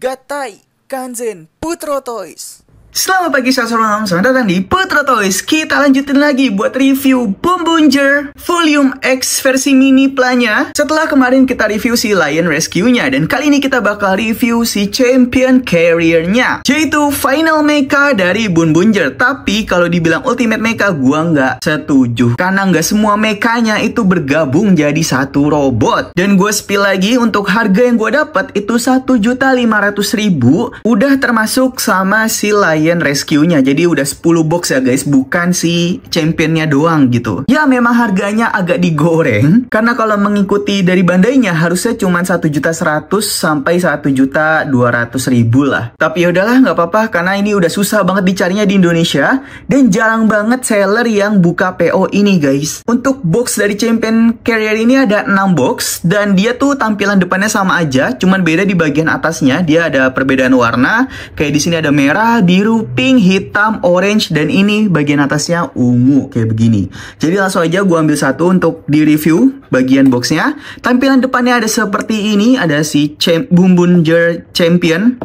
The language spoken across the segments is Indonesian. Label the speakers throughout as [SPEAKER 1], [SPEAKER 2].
[SPEAKER 1] Gatai, Kanzen, Putro Toys.
[SPEAKER 2] Selamat pagi saudara, selamat datang di Putro Toys. Kita lanjutin lagi buat review Boom-Bunger Volume X versi mini planya. Setelah kemarin kita review si Lion Rescue-nya, dan kali ini kita bakal review si Champion Carrier-nya, yaitu Final Mecha dari Boom-Bunger. Tapi kalau dibilang Ultimate Mecha, gua nggak setuju, karena nggak semua mechanya itu bergabung jadi satu robot. Dan gue spill lagi, untuk harga yang gue dapat itu 1.500.000, udah termasuk sama si Lion Rescue-nya. Jadi udah 10 box ya guys, bukan si championnya doang gitu. Ya memang harganya agak digoreng, karena kalau mengikuti dari Bandai-nya harusnya cuma 1.100.000 sampai 1.200.000 lah. Tapi yaudahlah, nggak apa-apa, karena ini udah susah banget dicarinya di Indonesia, dan jarang banget seller yang buka PO ini guys. Untuk box dari Champion Carrier ini ada 6 box, dan dia tuh tampilan depannya sama aja, cuman beda di bagian atasnya. Dia ada perbedaan warna, kayak di sini ada merah, biru, pink, hitam, orange, dan ini bagian atasnya ungu kayak begini. Jadi langsung aja gue ambil satu untuk di review bagian boxnya. Tampilan depannya ada seperti ini, ada si Boom-Bunger Champion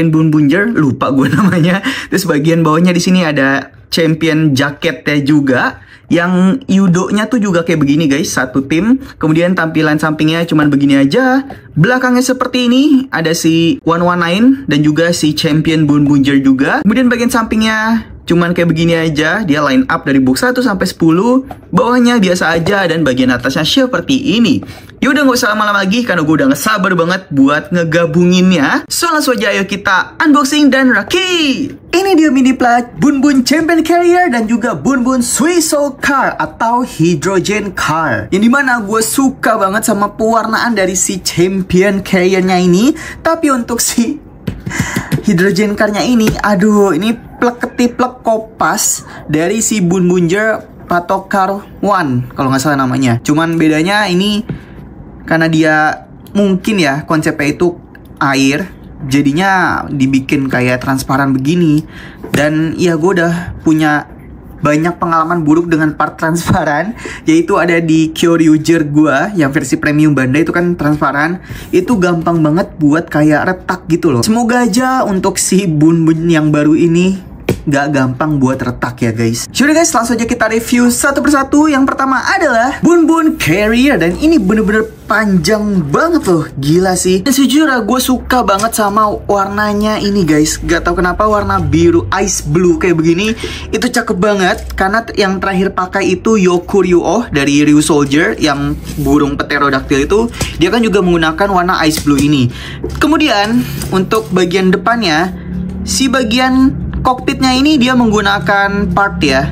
[SPEAKER 2] Boom-Bunger, lupa gue namanya. Terus bagian bawahnya di sini ada Champion jaketnya juga, yang Yudo-nya tuh juga kayak begini guys, satu tim. Kemudian tampilan sampingnya cuman begini aja. Belakangnya seperti ini, ada si 119 dan juga si Champion Boom-Bunger juga. Kemudian bagian sampingnya cuman kayak begini aja. Dia line up dari box 1 sampai 10. Bawahnya biasa aja, dan bagian atasnya seperti ini. Yaudah, gak usah lama-lama lagi, karena gue udah gak sabar banget buat ngegabunginnya. So langsung aja ayo kita unboxing dan rakit. Ini dia mini plat Boom-Bun Champion Carrier dan juga Boom-Bun Suiso Car atau Hydrogen Car, yang dimana gue suka banget sama pewarnaan dari si Champion Carrier-nya ini. Tapi untuk si Hydrogen Car-nya ini, aduh, ini plek-ketiplek kopas dari si Boom-Bunger Patokar One kalau nggak salah namanya. Cuman bedanya ini karena dia mungkin ya konsepnya itu air, jadinya dibikin kayak transparan begini. Dan ya gue udah punya banyak pengalaman buruk dengan part transparan, yaitu ada di Kyoryuger gue yang versi premium Bandai itu kan transparan. Itu gampang banget buat kayak retak gitu loh. Semoga aja untuk si Boom-Bun yang baru ini gak gampang buat retak ya guys. Sudah guys, langsung aja kita review satu persatu. Yang pertama adalah Boom-Bun Carrier, dan ini bener-bener panjang banget loh, gila sih. Dan sejujurnya gue suka banget sama warnanya ini guys. Gak tau kenapa warna biru ice blue kayak begini itu cakep banget. Karena yang terakhir pakai itu Yokuryu dari Ryu Soldier, yang burung pterodactyl itu, dia kan juga menggunakan warna ice blue ini. Kemudian untuk bagian depannya, si bagian kokpitnya ini dia menggunakan part ya,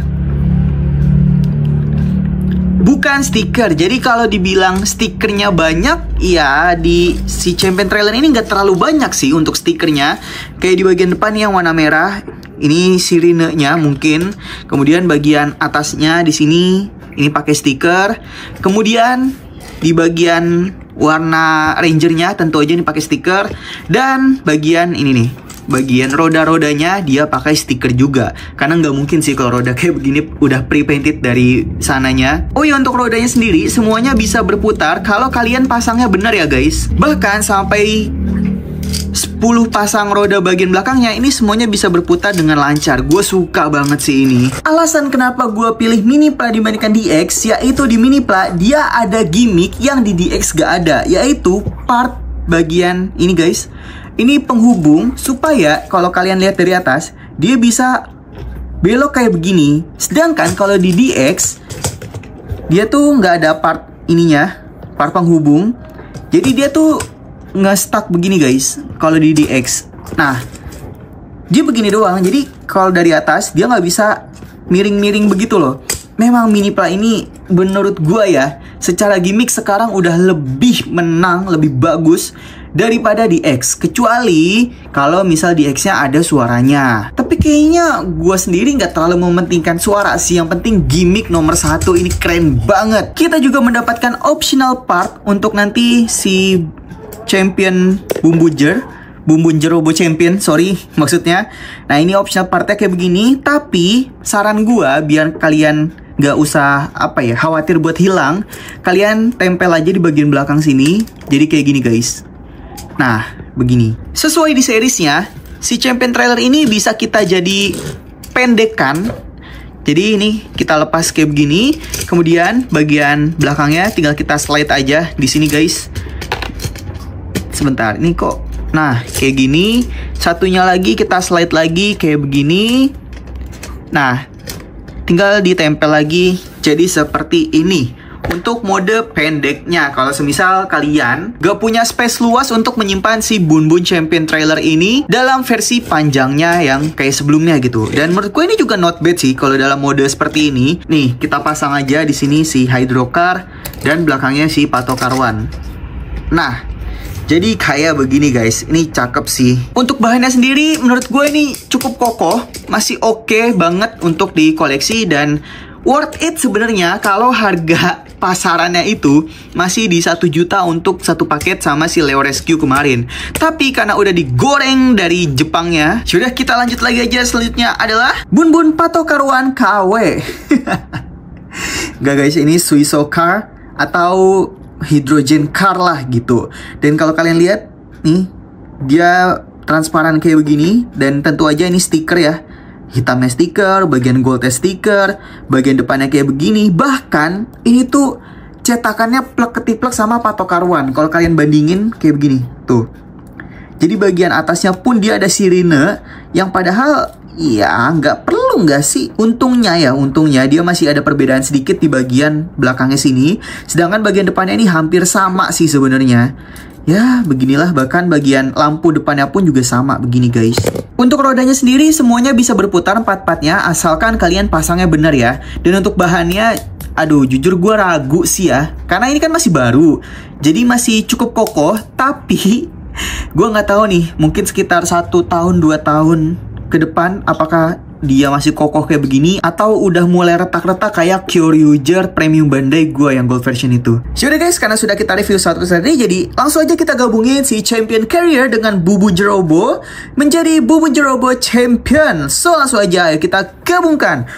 [SPEAKER 2] bukan stiker. Jadi kalau dibilang stikernya banyak, ya di si Champion Trailer ini nggak terlalu banyak sih untuk stikernya. Kayak di bagian depan yang warna merah, ini sirenenya mungkin. Kemudian bagian atasnya di sini ini pakai stiker. Kemudian di bagian warna Rangernya tentu aja ini pakai stiker. Dan bagian ini nih, bagian roda-rodanya dia pakai stiker juga, karena nggak mungkin sih kalau roda kayak begini udah pre-painted dari sananya. Oh ya, untuk rodanya sendiri semuanya bisa berputar kalau kalian pasangnya benar ya guys. Bahkan sampai 10 pasang roda bagian belakangnya ini semuanya bisa berputar dengan lancar. Gue suka banget sih ini. Alasan kenapa gue pilih mini plat dibandingkan DX, yaitu di mini plat dia ada gimmick yang di DX gak ada, yaitu part bagian ini guys. Ini penghubung supaya kalau kalian lihat dari atas, dia bisa belok kayak begini. Sedangkan kalau di DX, dia tuh nggak ada part ininya, part penghubung. Jadi dia tuh nggak stuck begini guys, kalau di DX. Nah, dia begini doang. Jadi kalau dari atas, dia nggak bisa miring-miring begitu loh. Memang mini plat ini menurut gua ya, secara gimmick sekarang udah lebih menang, lebih bagus daripada di X. Kecuali kalau misal di X-nya ada suaranya. Tapi kayaknya gue sendiri nggak terlalu mementingkan suara sih. Yang penting gimmick nomor 1 ini keren banget. Kita juga mendapatkan optional part untuk nanti si Champion Boom-Bunger Robo Champion, sorry maksudnya. Nah ini optional partnya kayak begini. Tapi saran gue biar kalian nggak usah khawatir buat hilang, kalian tempel aja di bagian belakang sini. Jadi kayak gini guys. Nah begini. Sesuai di seriesnya, si champion trailer ini bisa kita jadi pendekan. Jadi ini kita lepas kayak begini, kemudian bagian belakangnya tinggal kita slide aja di sini guys. Sebentar, ini kok. Nah, kayak gini. Satunya lagi kita slide lagi kayak begini. Nah, tinggal ditempel lagi jadi seperti ini. Untuk mode pendeknya, kalau semisal kalian gak punya space luas untuk menyimpan si Bun Bun Champion trailer ini dalam versi panjangnya yang kayak sebelumnya gitu. Dan menurut gue ini juga not bad sih kalau dalam mode seperti ini. Nih, kita pasang aja di sini si Hydrocar dan belakangnya si Patokarwan. Nah, jadi kayak begini guys, ini cakep sih. Untuk bahannya sendiri menurut gue ini cukup kokoh, masih oke banget untuk dikoleksi dan worth it sebenarnya kalau harga pasarannya itu masih di 1 juta untuk satu paket sama si Leo Rescue kemarin. Tapi karena udah digoreng dari Jepangnya, sudah kita lanjut lagi aja. Selanjutnya adalah Bun Bun Patokarwan KW. Gak guys, ini Suiso Car atau hydrogen car lah gitu. Dan kalau kalian lihat nih, dia transparan kayak begini. Dan tentu aja ini stiker ya, hitamnya stiker, bagian goldnya stiker, bagian depannya kayak begini. Bahkan ini tuh cetakannya plek-ketiplek sama Patokarwan. Kalau kalian bandingin kayak begini tuh. Jadi bagian atasnya pun dia ada sirine, yang padahal ya nggak perlu nggak sih? Untungnya dia masih ada perbedaan sedikit di bagian belakangnya sini. Sedangkan bagian depannya ini hampir sama sih sebenarnya. Ya, beginilah, bahkan bagian lampu depannya pun juga sama begini guys. Untuk rodanya sendiri semuanya bisa berputar 4-4-nya asalkan kalian pasangnya benar ya. Dan untuk bahannya, aduh jujur gue ragu sih ya, karena ini kan masih baru. Jadi masih cukup kokoh, tapi gue nggak tahu nih, mungkin sekitar 1 tahun 2 tahun ke depan apakah dia masih kokoh kayak begini atau udah mulai retak-retak kayak Kyoryuger Premium Bandai gue yang gold version itu. Sudah guys, karena sudah kita review satu tadi, jadi langsung aja kita gabungin si Champion Carrier dengan Bubunjir Robo menjadi Bubunjir Robo Champion. So langsung aja ayo kita gabungkan.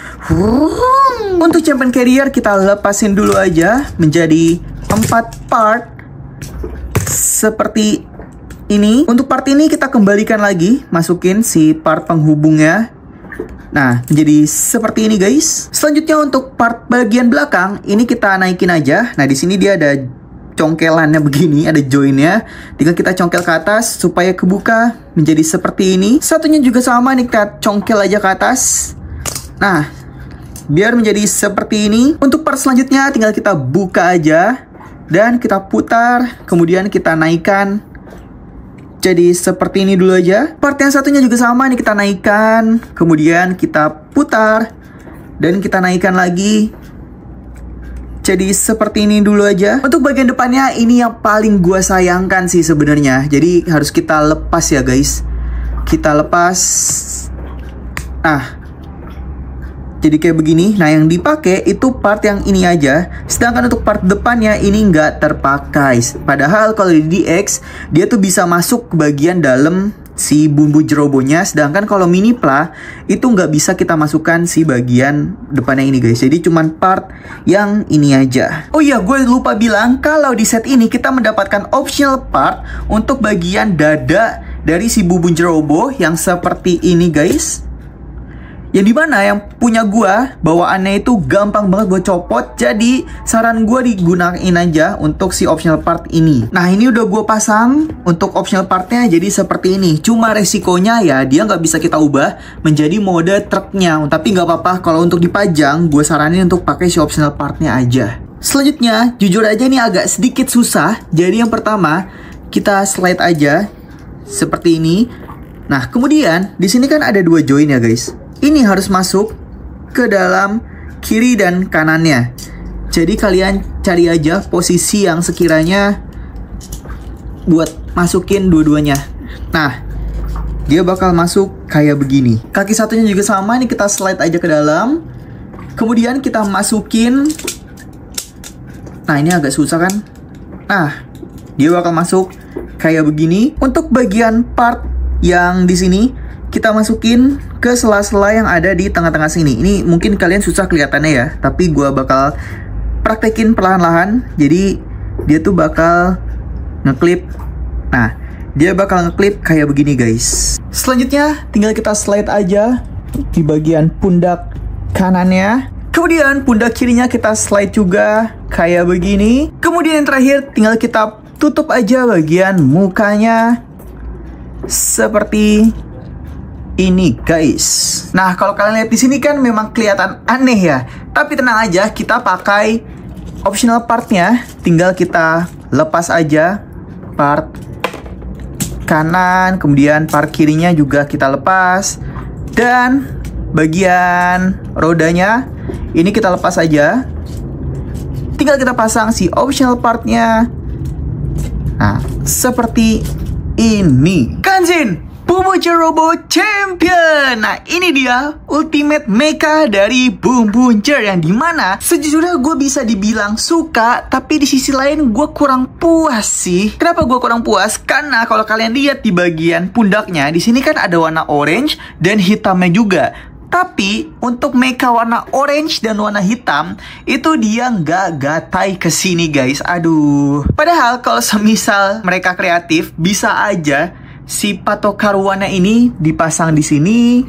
[SPEAKER 2] Untuk Champion Carrier kita lepasin dulu aja menjadi 4 part seperti ini. Untuk part ini kita kembalikan lagi, masukin si part penghubungnya. Nah, jadi seperti ini guys. Selanjutnya untuk part bagian belakang ini kita naikin aja. Nah, di sini dia ada congkelannya begini, ada joinnya. Tinggal kita congkel ke atas supaya kebuka menjadi seperti ini. Satunya juga sama nih, kita congkel aja ke atas. Nah, biar menjadi seperti ini. Untuk part selanjutnya tinggal kita buka aja dan kita putar, kemudian kita naikkan. Jadi seperti ini dulu aja. Part yang satunya juga sama nih, kita naikkan, kemudian kita putar dan kita naikkan lagi. Jadi seperti ini dulu aja. Untuk bagian depannya ini yang paling gua sayangkan sih sebenarnya. Jadi harus kita lepas ya guys. Kita lepas. Nah, jadi kayak begini. Nah, yang dipakai itu part yang ini aja. Sedangkan untuk part depannya ini nggak terpakai. Padahal kalau di DX dia tuh bisa masuk ke bagian dalam si bumbu jerobonya. Sedangkan kalau mini pla itu nggak bisa kita masukkan si bagian depannya ini guys. Jadi cuman part yang ini aja. Oh iya, gue lupa bilang kalau di set ini kita mendapatkan optional part untuk bagian dada dari si bumbu jerobo yang seperti ini guys. Yang dimana yang punya gua bawaannya itu gampang banget buat copot. Jadi saran gua digunain aja untuk si optional part ini. Nah, ini udah gua pasang untuk optional partnya jadi seperti ini. Cuma resikonya ya dia nggak bisa kita ubah menjadi mode truknya. Tapi nggak apa-apa, kalau untuk dipajang gua saranin untuk pakai si optional partnya aja. Selanjutnya jujur aja ini agak sedikit susah. Jadi yang pertama kita slide aja seperti ini. Nah, kemudian di sini kan ada 2 join ya guys. Ini harus masuk ke dalam kiri dan kanannya. Jadi kalian cari aja posisi yang sekiranya buat masukin dua-duanya. Nah, dia bakal masuk kayak begini. Kaki satunya juga sama, nih kita slide aja ke dalam. Kemudian kita masukin. Nah, ini agak susah kan? Nah, dia bakal masuk kayak begini. Untuk bagian part yang di sini kita masukin ke sela-sela yang ada di tengah-tengah sini. Ini mungkin kalian susah kelihatannya ya, tapi gue bakal praktekin perlahan-lahan. Jadi dia tuh bakal ngeklip. Nah, dia bakal ngeklip kayak begini guys. Selanjutnya tinggal kita slide aja di bagian pundak kanannya. Kemudian pundak kirinya kita slide juga kayak begini. Kemudian yang terakhir tinggal kita tutup aja bagian mukanya seperti ini guys. Nah, kalau kalian lihat di sini kan memang kelihatan aneh ya. Tapi tenang aja, kita pakai optional partnya. Tinggal kita lepas aja part kanan, kemudian part kirinya juga kita lepas. Dan bagian rodanya ini kita lepas aja. Tinggal kita pasang si optional partnya. Nah, seperti ini. Kanjin Bumbunger Robo Champion. Nah, ini dia ultimate mecha dari Bumbunger, yang dimana sejujurnya gue bisa dibilang suka, tapi di sisi lain gue kurang puas sih. Kenapa gue kurang puas? Karena kalau kalian lihat di bagian pundaknya, di sini kan ada warna orange dan hitamnya juga. Tapi untuk mecha warna orange dan warna hitam itu dia nggak gatai ke sini guys. Aduh. Padahal kalau semisal mereka kreatif, bisa aja si patokan warna ini dipasang di sini.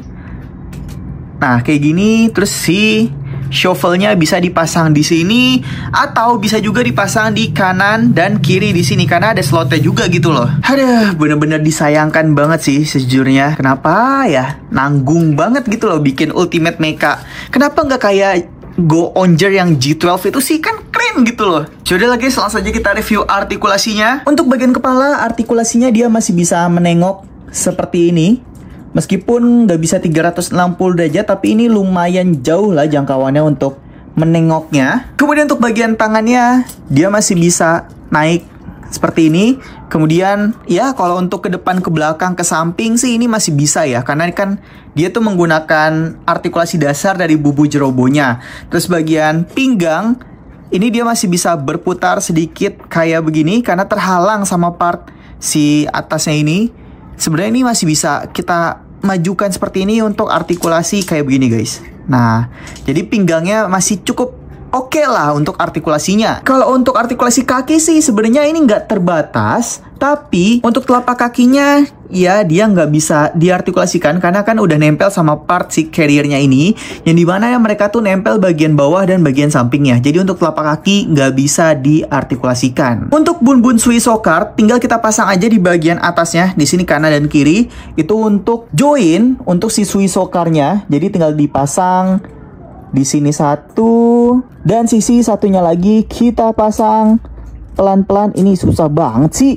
[SPEAKER 2] Nah, kayak gini. Terus si shovelnya bisa dipasang di sini, atau bisa juga dipasang di kanan dan kiri di sini karena ada slotnya juga gitu loh. Aduh, bener-bener disayangkan banget sih sejujurnya. Kenapa ya? Nanggung banget gitu loh bikin ultimate mecha. Kenapa nggak kayak Go-Onger yang G12 itu sih, kan keren gitu loh. Coba lagi langsung saja kita review artikulasinya. Untuk bagian kepala, artikulasinya dia masih bisa menengok seperti ini. Meskipun nggak bisa 360 derajat, tapi ini lumayan jauh lah jangkauannya untuk menengoknya. Kemudian untuk bagian tangannya, dia masih bisa naik seperti ini. Kemudian ya kalau untuk ke depan, ke belakang, ke samping sih ini masih bisa ya. Karena kan dia tuh menggunakan artikulasi dasar dari Bumbunger Robonya. Terus bagian pinggang, ini dia masih bisa berputar sedikit kayak begini. Karena terhalang sama part si atasnya ini. Sebenarnya ini masih bisa kita majukan seperti ini untuk artikulasi kayak begini guys. Nah, jadi pinggangnya masih cukup oke lah untuk artikulasinya. Kalau untuk artikulasi kaki sih sebenarnya ini nggak terbatas. Tapi untuk telapak kakinya ya dia nggak bisa diartikulasikan karena kan udah nempel sama part si carriernya ini, yang dimana ya mereka tuh nempel bagian bawah dan bagian sampingnya. Jadi untuk telapak kaki nggak bisa diartikulasikan. Untuk bun-bun Suisocar tinggal kita pasang aja di bagian atasnya, di sini kanan dan kiri. Itu untuk join untuk si Suisocarnya. Jadi tinggal dipasang di sini satu, dan sisi satunya lagi kita pasang pelan-pelan. Ini susah banget sih.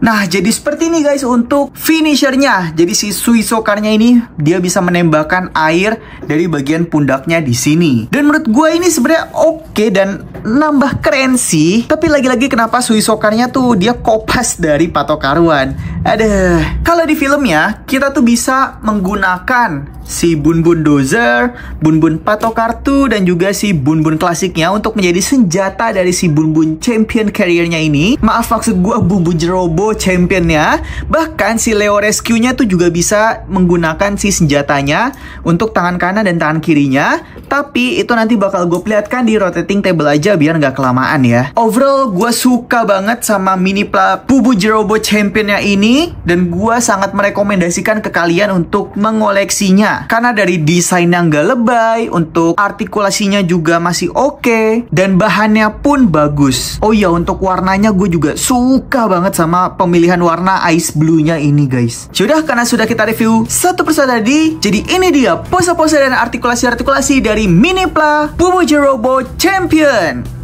[SPEAKER 2] Nah, jadi seperti ini guys untuk finishernya. Jadi si Suisocarnya ini dia bisa menembakkan air dari bagian pundaknya di sini. Dan menurut gue ini sebenarnya oke dan nambah keren sih. Tapi lagi-lagi kenapa Suisocarnya tuh dia kopas dari patokaruan. Aduh. Kalau di filmnya kita tuh bisa menggunakan si Bun-Bun Dozer, Bun-Bun Patokartu, dan juga si Bun-Bun klasiknya untuk menjadi senjata dari si Bun-Bun Champion carriernya ini. Maaf, maksud gue Bumbunger Robo Championnya. Bahkan si Leo Rescue-nya tuh juga bisa menggunakan si senjatanya untuk tangan kanan dan tangan kirinya. Tapi itu nanti bakal gue perlihatkan di rotating table aja biar nggak kelamaan ya. Overall gue suka banget sama Minipla Bumbunger Robo Championnya ini, dan gue sangat merekomendasikan ke kalian untuk mengoleksinya. Karena dari desain yang gak lebay, untuk artikulasinya juga masih oke, dan bahannya pun bagus. Oh iya, untuk warnanya gue juga suka banget sama pemilihan warna ice blue-nya ini guys. Sudah, karena sudah kita review satu persatu tadi, jadi ini dia pose-pose dan artikulasi-artikulasi dari Minipla Bumbunger Robo Champion.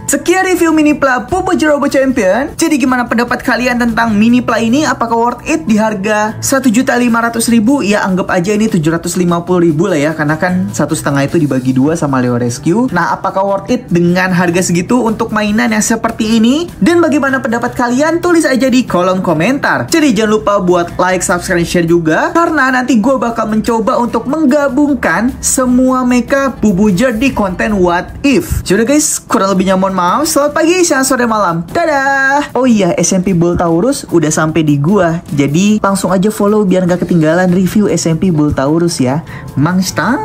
[SPEAKER 2] Sekian review mini pla Pumbunjer Robo Champion. Jadi gimana pendapat kalian tentang mini pla ini? Apakah worth it di harga 1.500.000? Ya anggap aja ini 750.000 lah ya, karena kan 1,5 itu dibagi 2 sama Leo Rescue. Nah, apakah worth it dengan harga segitu untuk mainan yang seperti ini? Dan bagaimana pendapat kalian? Tulis aja di kolom komentar. Jadi jangan lupa buat like, subscribe, share juga, karena nanti gue bakal mencoba untuk menggabungkan semua mecha Pumbunjer di konten What If. Sudah guys, kurang lebihnya mohon maaf. Selamat pagi, siang, sore, malam. Dadah. Oh iya, SMP Bultaurus udah sampai di gua. Jadi langsung aja follow biar nggak ketinggalan review SMP Bultaurus ya. Mangstang.